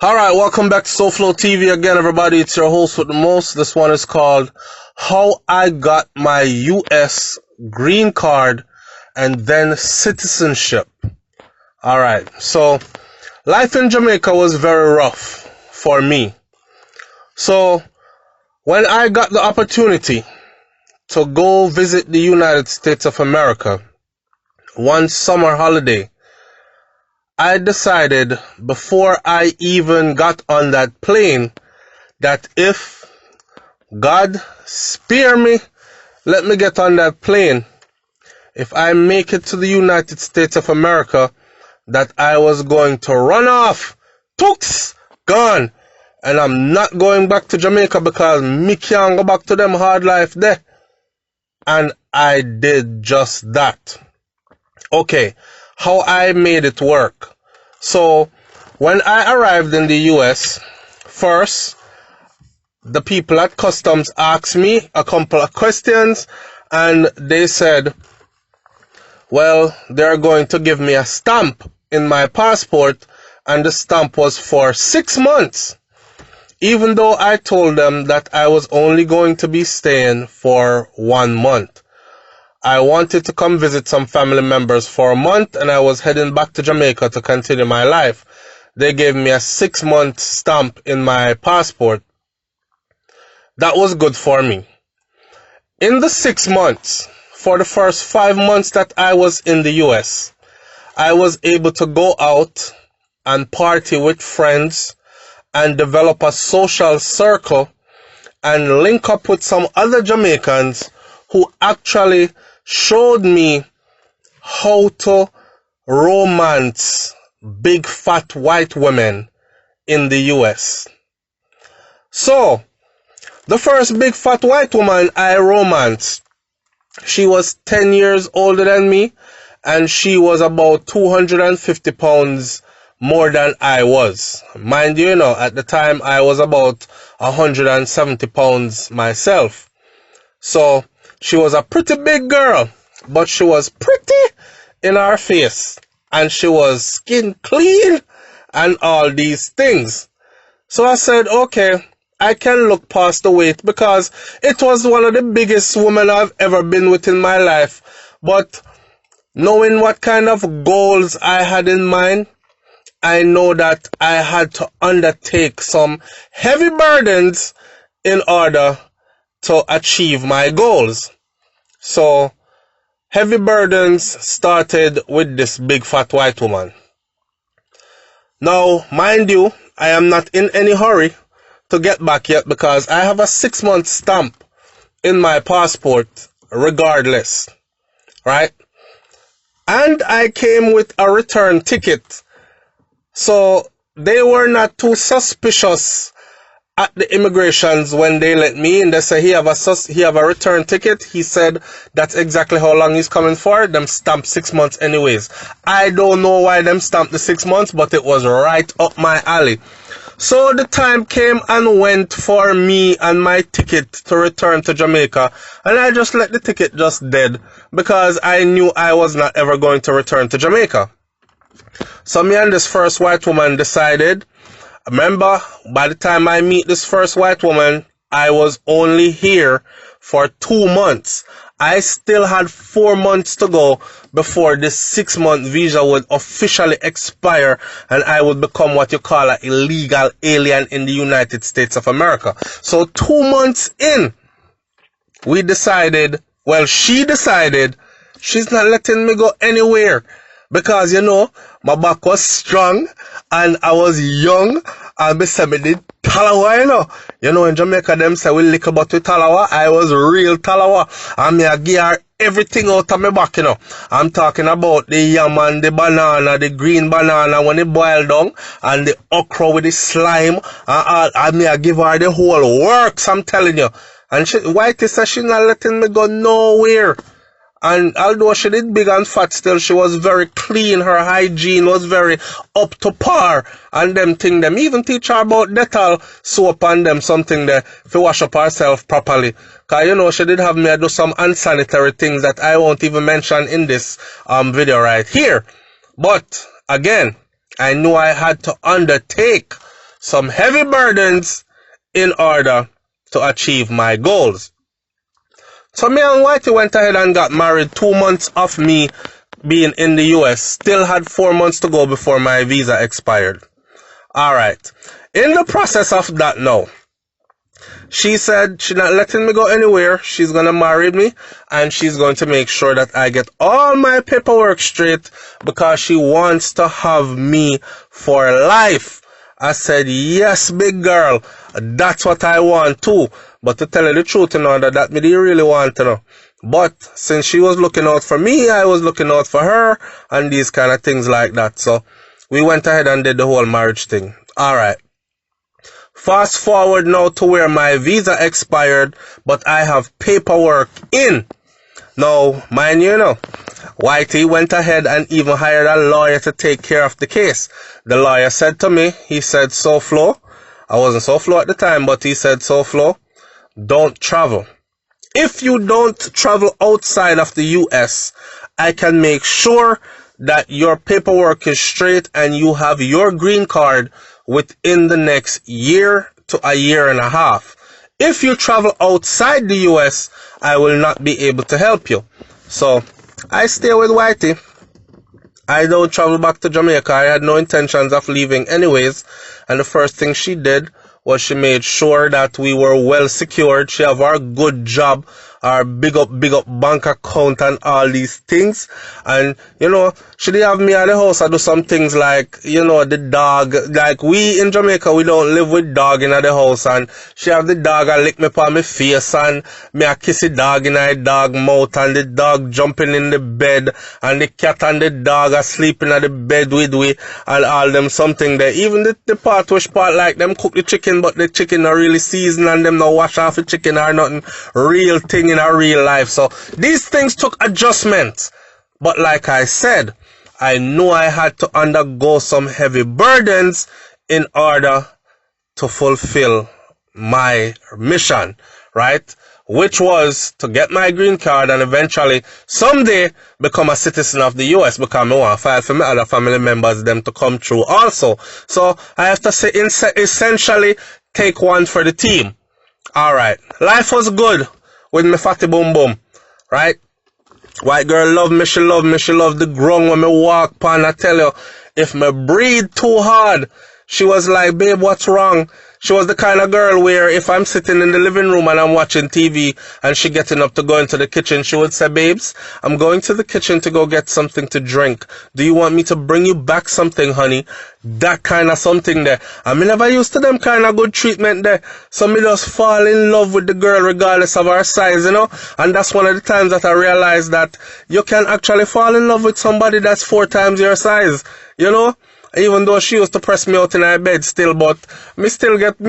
Alright, welcome back to SouFLoTV again, everybody. It's your host with the most. This one is called How I Got My US Green Card and Then Citizenship. Alright, so life in Jamaica was very rough for me. So when I got the opportunity to go visit the United States of America one summer holiday, I decided before I even got on that plane that if God spare me, let me get on that plane, if I make it to the United States of America, that I was going to run off, tooks, gone, and I'm not going back to Jamaica because me can't go back to them hard life there. And I did just that. Okay, how I made it work. So when I arrived in the US, first the people at customs asked me a couple of questions, and they said, well, they're going to give me a stamp in my passport, and the stamp was for 6 months, even though I told them that I was only going to be staying for 1 month. I wanted to come visit some family members for a month, and I was heading back to Jamaica to continue my life. They gave me a 6-month stamp in my passport. That was good for me. In the 6 months, for the first 5 months that I was in the US, I was able to go out and party with friends and develop a social circle and link up with some other Jamaicans who actually showed me how to romance big fat white women in the US. So, the first big fat white woman I romanced, she was 10 years older than me, and she was about 250 pounds more than I was. Mind you, at the time I was about 170 pounds myself. So, she was a pretty big girl, but she was pretty in her face, and she was skin clean and all these things. So I said, okay, I can look past the weight because it was one of the biggest women I've ever been with in my life. But knowing what kind of goals I had in mind, I know that I had to undertake some heavy burdens in order to achieve my goals. So, heavy burdens started with this big fat white woman. Now, mind you, I am not in any hurry to get back yet because I have a 6-month stamp in my passport regardless, right? And I came with a return ticket. So, they were not too suspicious at the immigrations when they let me in. They say he have a return ticket. He said that's exactly how long he's coming for. Them stamped 6 months anyways. I don't know why them stamped the 6 months, but it was right up my alley. So the time came and went for me and my ticket to return to Jamaica, and I just let the ticket just dead because I knew I was not ever going to return to Jamaica. So me and this first white woman decided. Remember, by the time I meet this first white woman, I was only here for 2 months. I still had 4 months to go before this 6-month visa would officially expire and I would become what you call an illegal alien in the United States of America. So 2 months in, we decided, well, she decided she's not letting me go anywhere. Because, my back was strong and I was young and me say me did talawa, in Jamaica them say we lick about with talawa. I was real talawa. And me I give her everything out of my back, I'm talking about the yam and the banana, the green banana when it boiled down, and the okra with the slime, and me I give her the whole works, I'm telling you. And Whitey says she's not letting me go nowhere. And although she did big and fat, still she was very clean. Her hygiene was very up to par. And them thing, them even teach her about Dettol soap and them something there to wash up herself properly. Cause she did have me do some unsanitary things that I won't even mention in this video right here. But again, I knew I had to undertake some heavy burdens in order to achieve my goals. So me and Whitey went ahead and got married 2 months of me being in the US. Still had 4 months to go before my visa expired. Alright. In the process of that now, she said she's not letting me go anywhere. She's going to marry me and she's going to make sure that I get all my paperwork straight because she wants to have me for life. I said, yes, big girl, that's what I want too. But to tell you the truth, that me didn't really want to know. But since she was looking out for me, I was looking out for her and these kind of things like that. So we went ahead and did the whole marriage thing. Alright. Fast forward now to where my visa expired, but I have paperwork in. Now, mind you, Whitey went ahead and even hired a lawyer to take care of the case. The lawyer said to me, he said, SouFlo, I wasn't SouFlo at the time, but he said, SouFlo, don't travel. If you don't travel outside of the US, I can make sure that your paperwork is straight and you have your green card within the next year to a year and a half. If you travel outside the US, I will not be able to help you. So I stay with Whitey. I don't travel back to Jamaica. I had no intentions of leaving anyways. And the first thing she did was she made sure that we were well secured. She have our good job, our big up bank account and all these things. And, she did have me at the house. I do some things like, the dog. Like we in Jamaica, we don't live with dog in the house. And she have the dog and lick me upon my face and me a kiss the dog in the dog mouth and the dog jumping in the bed and the cat and the dog are sleeping at the bed with we and all them something there. Even the part like them cook the chicken, but the chicken not really seasoned and them not wash off the chicken or nothing real thing in our real life. So these things took adjustment. But like I said, I knew I had to undergo some heavy burdens in order to fulfill my mission, right? Which was to get my green card and eventually someday become a citizen of the US because I want to file for my other family members, them to come through also. So I have to say essentially take one for the team. Alright, life was good with me fatty boom boom, right? White girl love me, she love the ground when me walk pan. I tell you, if me breathe too hard, she was like, babe, what's wrong? She was the kind of girl where if I'm sitting in the living room and I'm watching TV and she getting up to go into the kitchen, she would say, babes, I'm going to the kitchen to go get something to drink. Do you want me to bring you back something, honey? That kind of something there. I mean, never used to them kind of good treatment there. So me just fall in love with the girl regardless of her size, And that's one of the times that I realized that you can actually fall in love with somebody that's 4 times your size, Even though she used to press me out in her bed still, but me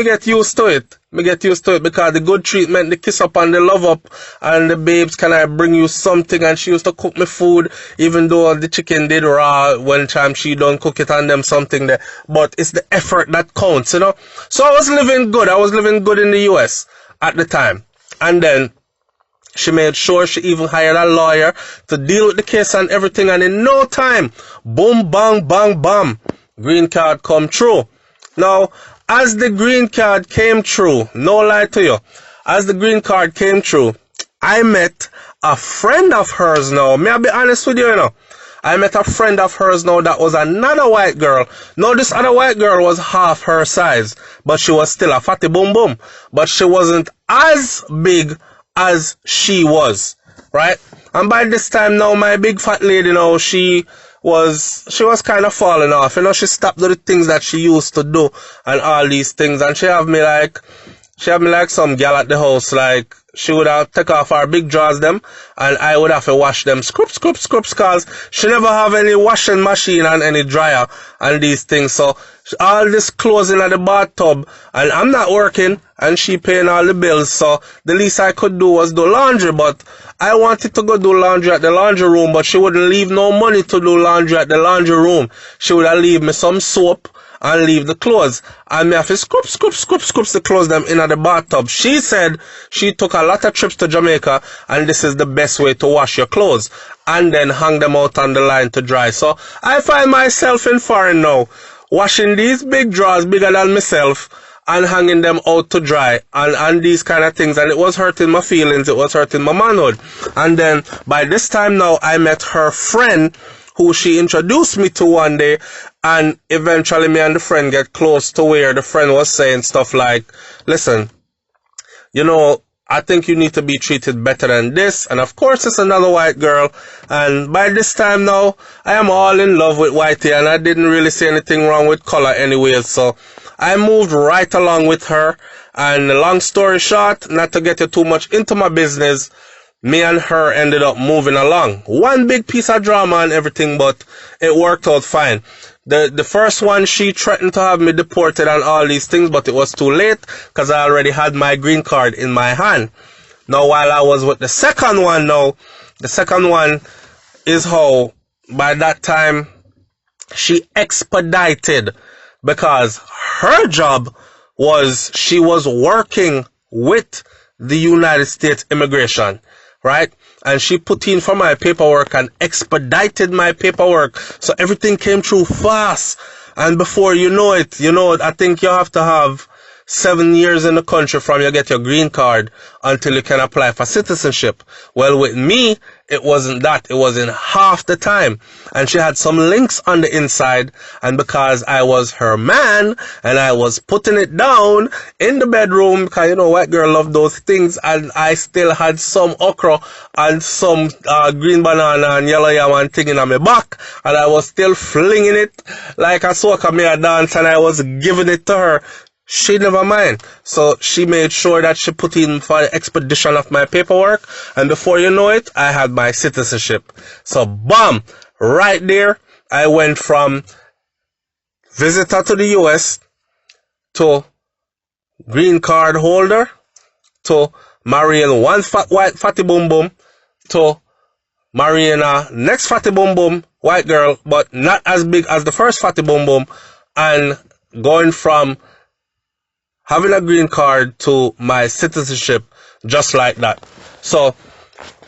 get used to it. Me get used to it because the good treatment, the kiss up and the love up and the babes, can I bring you something? And she used to cook me food, even though the chicken did raw one time she don't cook it and them something there. But it's the effort that counts, So I was living good. I was living good in the US at the time. And then she made sure she even hired a lawyer to deal with the case and everything. And in no time, boom, bang, bang, bam, green card come true. Now, as the green card came through, no lie to you, as the green card came through, I met a friend of hers now. May I be honest with you, I met a friend of hers now that was another white girl. Now, this other white girl was half her size, but she was still a fatty boom boom. But she wasn't as big as she was, right? And by this time now, my big fat lady now, she was kind of falling off. She stopped doing the things that she used to do and all these things. And she have me like some gal at the house, like she would have take off her big drawers them and I would have to wash them scrubs, cause she never have any washing machine and any dryer and these things. So all this clothes in the bathtub and I'm not working and she paying all the bills. So the least I could do was do laundry, but I wanted to go do laundry at the laundry room, but she wouldn't leave no money to do laundry at the laundry room. She would have leave me some soap and leave the clothes. And me have to scoop the clothes them in the bathtub. She said she took a lot of trips to Jamaica and this is the best way to wash your clothes. And then hang them out on the line to dry. So I find myself in foreign now washing these big drawers bigger than myself and hanging them out to dry and these kind of things, and it was hurting my feelings, it was hurting my manhood. And then by this time now, I met her friend who she introduced me to one day, and eventually me and the friend get close to where the friend was saying stuff like, listen, you know, I think you need to be treated better than this. And of course, it's another white girl. And by this time now, I am all in love with whitey, and I didn't really see anything wrong with color anyway. So I moved right along with her. And long story short, not to get you too much into my business, me and her ended up moving along. One big piece of drama and everything, but it worked out fine. The first one, she threatened to have me deported and all these things, but it was too late because I already had my green card in my hand. Now, while I was with the second one the second one is how, by that time, she expedited, because her job was, she was working with the United States Immigration, right? And she put in for my paperwork and expedited my paperwork. So everything came through fast. And before you know it, I think you have to have 7 years in the country from you get your green card until you can apply for citizenship. Well, with me, it wasn't that. It was in half the time. And she had some links on the inside. And because I was her man and I was putting it down in the bedroom, because, you know, white girl love those things, and I still had some okra and some green banana and yellow yam and thing in my back, and I was still flinging it like a soca me a dance, and I was giving it to her. She never mind. So she made sure that she put in for the expedition of my paperwork, and before you know it, I had my citizenship. So bam, right there, I went from visitor to the US to green card holder to marrying one fat white fatty boom boom to marrying a next fatty boom boom white girl, but not as big as the first fatty boom boom, and going from having a green card to my citizenship just like that. So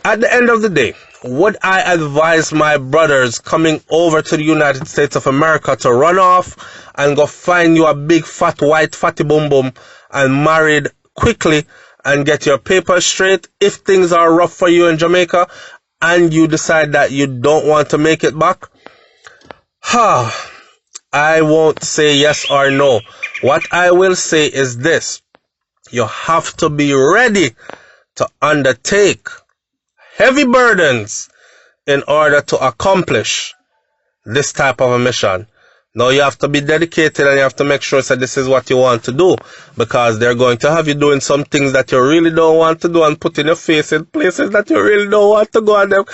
at the end of the day, would I advise my brothers coming over to the United States of America to run off and go find you a big fat white fatty boom boom and married quickly and get your papers straight if things are rough for you in Jamaica and you decide that you don't want to make it back? I won't say yes or no. What I will say is this: you have to be ready to undertake heavy burdens in order to accomplish this type of a mission. Now you have to be dedicated and you have to make sure that this is what you want to do, because they're going to have you doing some things that you really don't want to do and putting your face in places that you really don't want to go. And them,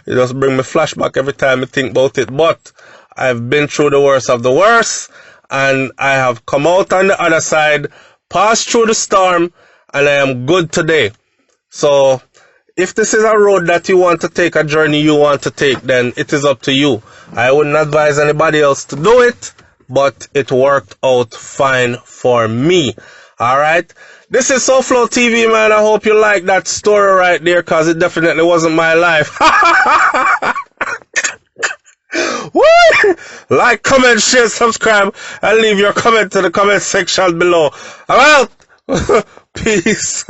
it just bring me flashback every time I think about it. But I've been through the worst of the worst, and I have come out on the other side, passed through the storm, and I am good today. So if this is a road that you want to take, a journey you want to take, then it is up to you. I wouldn't advise anybody else to do it, but it worked out fine for me. Alright? This is SouFLoTV, man. I hope you like that story right there, because it definitely wasn't my life. Woo! Like, comment, share, subscribe, and leave your comment in the comment section below. I'm out! Peace.